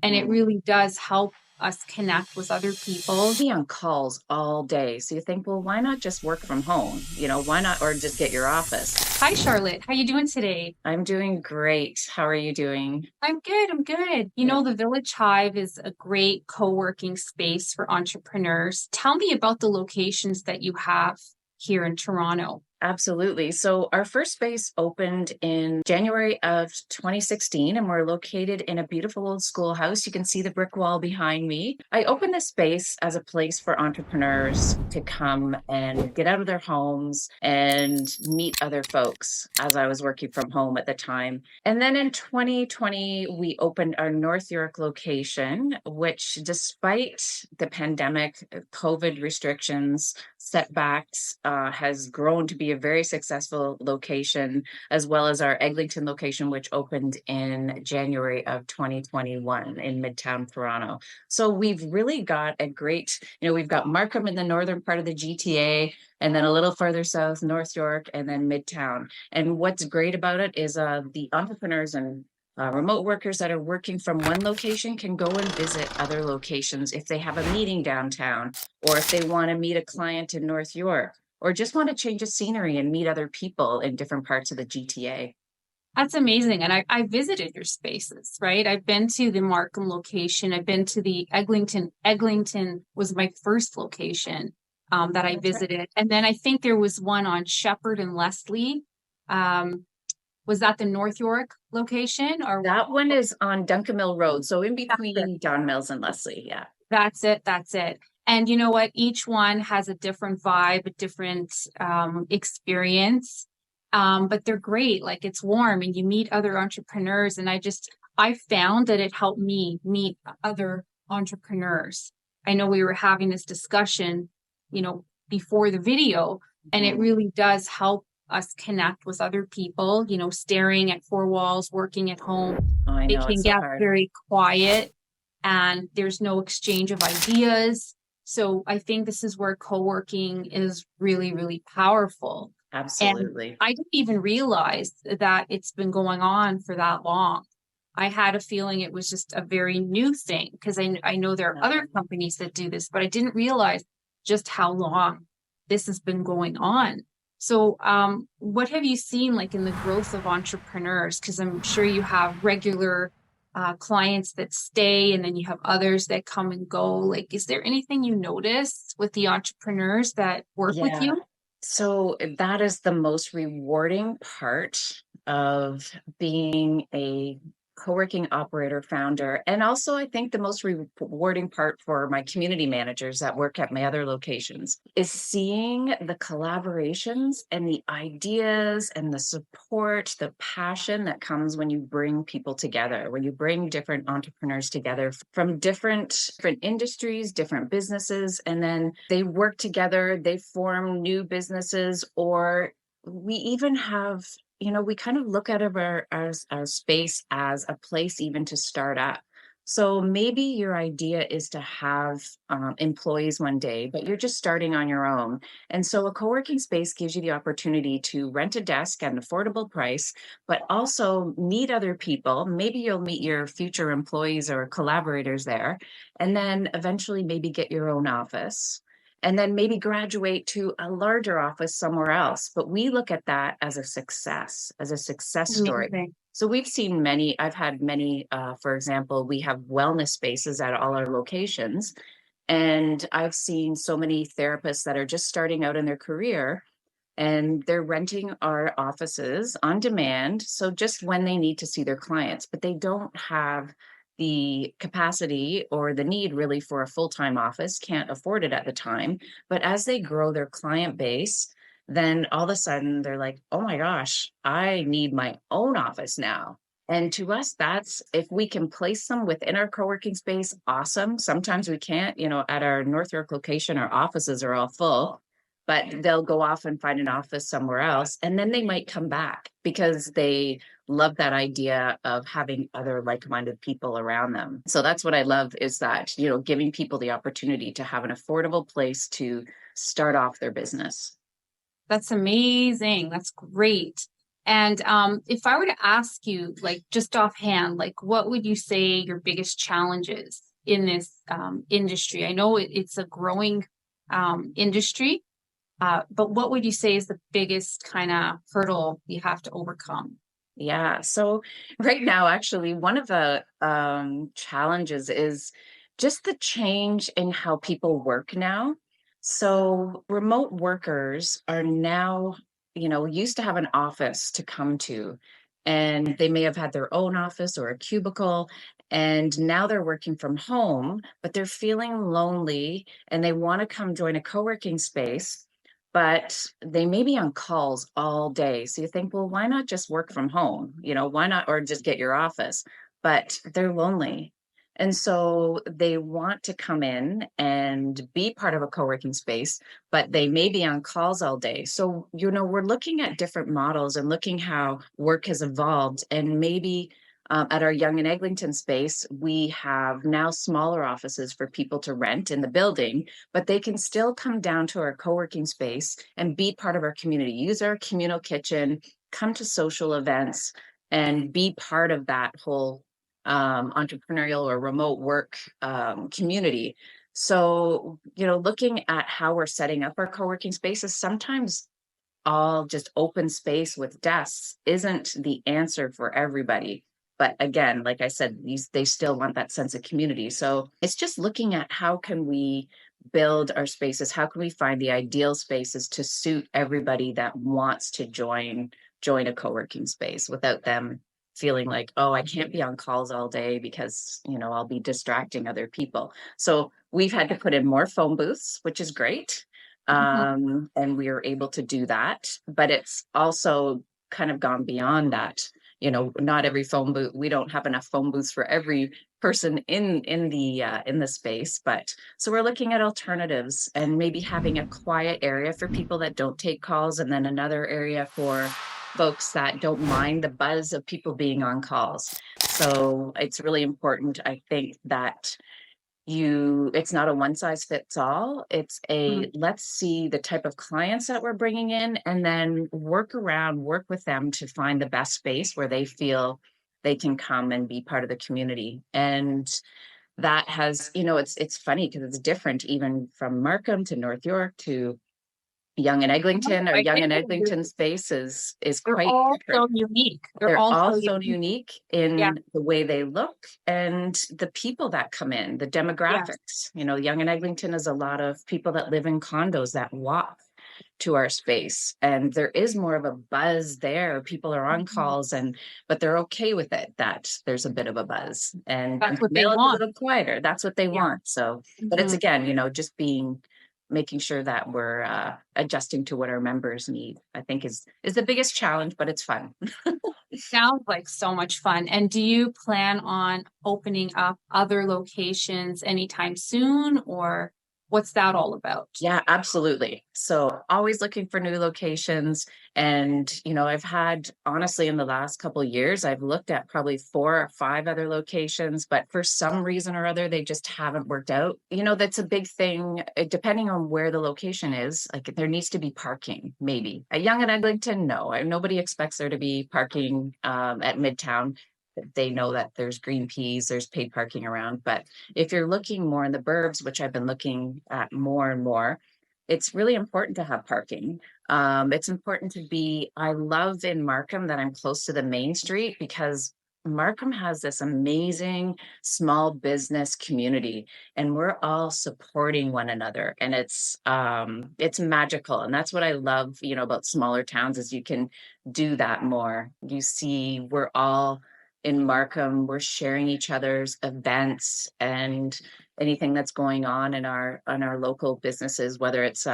And it really does help us connect with other people. Be on calls all day. So you think, well, why not just work from home? Why not, or just get your office? Hi, Charlotte. How you doing today? I'm doing great. How are you doing? I'm good. I'm good. Good. The Village Hive is a great co-working space for entrepreneurs. Tell me about the locations that you have here in Toronto. Absolutely. So our first space opened in January of 2016, and we're located in a beautiful old schoolhouse. You can see the brick wall behind me. I opened this space as a place for entrepreneurs to come and get out of their homes and meet other folks as I was working from home at the time. And then in 2020, we opened our North York location, which despite the pandemic, COVID restrictions, setbacks, has grown to be a very successful location, as well as our Eglinton location, which opened in January of 2021 in Midtown Toronto. So we've really got a great, we've got Markham in the northern part of the GTA, and then a little further south, North York, and then Midtown. And what's great about it is the entrepreneurs and remote workers that are working from one location can go and visit other locations if they have a meeting downtown, or if they want to meet a client in North York, or just want to change a scenery and meet other people in different parts of the GTA. That's amazing. And I visited your spaces, right? I've been to the Markham location. I've been to the Eglinton. Eglinton was my first location that I That's right. visited. And then I think there was one on Shepherd and Leslie. Was that the North York location or That one is on Duncan Mill Road, so in that's it? between Don Mills and Leslie. Yeah. That's it. That's it. And you know what? Each one has a different vibe, a different experience. But they're great. Like it's warm and you meet other entrepreneurs. And I found that it helped me meet other entrepreneurs. I know we were having this discussion, before the video, and it really does help us connect with other people, staring at four walls, working at home. Oh, I It know can it's so get hard. very quiet and there's no exchange of ideas. So I think this is where co-working is really, really powerful. And Absolutely. I didn't even realize that it's been going on for that long. I had a feeling it was just a very new thing because I know there are other companies that do this, but I didn't realize just how long this has been going on. So, what have you seen like in the growth of entrepreneurs? Because I'm sure you have regular clients that stay and then you have others that come and go. Like, is there anything you notice with the entrepreneurs that work with Yeah. you? So that is the most rewarding part of being a co-working operator founder. And also, I think the most rewarding part for my community managers that work at my other locations is seeing the collaborations and the ideas and the support, the passion that comes when you bring people together, when you bring different entrepreneurs together from different industries, different businesses, and then they work together, they form new businesses, or we even have, we kind of look at our space as a place even to start up. So maybe your idea is to have employees one day, but you're just starting on your own. And so a co-working space gives you the opportunity to rent a desk at an affordable price, but also meet other people. Maybe you'll meet your future employees or collaborators there, and then eventually maybe get your own office, and then maybe graduate to a larger office somewhere else. But we look at that as a success story. Amazing. So we've seen many, I've had many, for example, we have wellness spaces at all our locations. And I've seen so many therapists that are just starting out in their career and they're renting our offices on demand. So just when they need to see their clients, but they don't have the capacity or the need really for a full-time office, can't afford it at the time. But as they grow their client base, then all of a sudden they're like, oh my gosh, I need my own office now. And to us, that's if we can place them within our co-working space, awesome. Sometimes we can't, at our North York location, our offices are all full, but they'll go off and find an office somewhere else. And then they might come back because they love that idea of having other like-minded people around them. So that's what I love is that, giving people the opportunity to have an affordable place to start off their business. That's amazing. That's great. And if I were to ask you, like just offhand, like what would you say your biggest challenges in this industry? I know it's a growing industry, but what would you say is the biggest kind of hurdle you have to overcome? Yeah. So right now, actually, one of the challenges is just the change in how people work now. So remote workers are now, used to have an office to come to, and they may have had their own office or a cubicle. And now they're working from home, but they're feeling lonely and they want to come join a co-working space, but they may be on calls all day. So you think, well, why not just work from home? Why not, or just get your office? But they're lonely. And so they want to come in and be part of a co-working space, but they may be on calls all day. So, we're looking at different models and looking how work has evolved. And maybe at our Young and Eglinton space, we have now smaller offices for people to rent in the building, but they can still come down to our co-working space and be part of our community, use our communal kitchen, come to social events, and be part of that whole entrepreneurial or remote work community. So, looking at how we're setting up our co-working spaces, sometimes all just open space with desks isn't the answer for everybody. But again, like I said, they still want that sense of community. So it's just looking at how can we build our spaces? How can we find the ideal spaces to suit everybody that wants to join a co-working space without them feeling like, oh, I can't be on calls all day because, I'll be distracting other people. So we've had to put in more phone booths, which is great. Mhm. And we are able to do that, but it's also kind of gone beyond that. Not every phone booth, we don't have enough phone booths for every person in the space, but so we're looking at alternatives and maybe having a quiet area for people that don't take calls, and then another area for folks that don't mind the buzz of people being on calls. So it's really important, I think, that it's not a one size fits all. It's Mhm. let's see the type of clients that we're bringing in, and then work with them to find the best space where they feel they can come and be part of the community. And that has, it's funny because it's different even from Markham to North York to Young and Eglinton. Our I Young think and they're Eglinton space is they're quite all different. so unique. They're They're all all so so unique. unique Yeah, in the way they look and the people that come in, the yes. demographics. Young and Eglinton is a lot of people that live in condos that walk to our space. And there is more of a buzz there. People are on Mhm. calls, but they're okay with it, that there's a bit of a buzz. And That's what they Camille is a want. little quieter. That's what they Yeah. want. So, but it's Mhm. again, just making sure that we're adjusting to what our members need, I think is the biggest challenge, but it's fun. Sounds like so much fun. And do you plan on opening up other locations anytime soon, or what's that all about? Yeah, absolutely. So always looking for new locations. And, I've had, honestly, in the last couple of years, I've looked at probably 4 or 5 other locations, but for some reason or other, they just haven't worked out. That's a big thing, depending on where the location is. Like there needs to be parking, maybe. At Young and Eglinton, no, nobody expects there to be parking at Midtown. They know that there's green peas, there's paid parking around, but if you're looking more in the burbs, which I've been looking at more and more, it's really important to have parking. It's important I love in Markham that I'm close to the main street because Markham has this amazing small business community and we're all supporting one another, and it's magical. And that's what I love, about smaller towns, is you can do that more. You see, we're all in Markham, we're sharing each other's events and anything that's going on in our local businesses, whether it's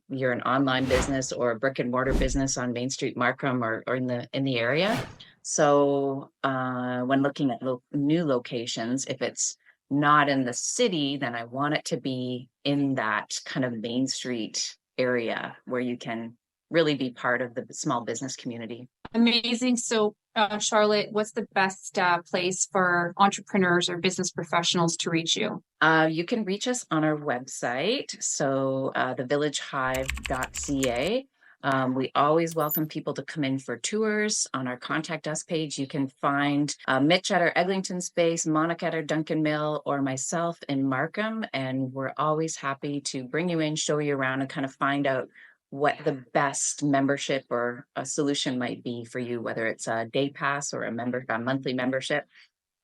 you're an online business or a brick and mortar business on Main Street, Markham, or in the area. So when looking at new locations, if it's not in the city, then I want it to be in that kind of Main Street area where you can really be part of the small business community. Amazing. So, Charlotte, what's the best place for entrepreneurs or business professionals to reach you? You can reach us on our website, so the villagehive.ca. We always welcome people to come in for tours. On our contact us page, you can find Mitch at our Eglinton space, Monica at our Duncan Mill, or myself in Markham. And we're always happy to bring you in, show you around, and kind of find out what the best membership or a solution might be for you, whether it's a day pass or a monthly membership.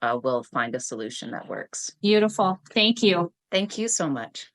We'll find a solution that works. Beautiful. Thank you. Thank you so much.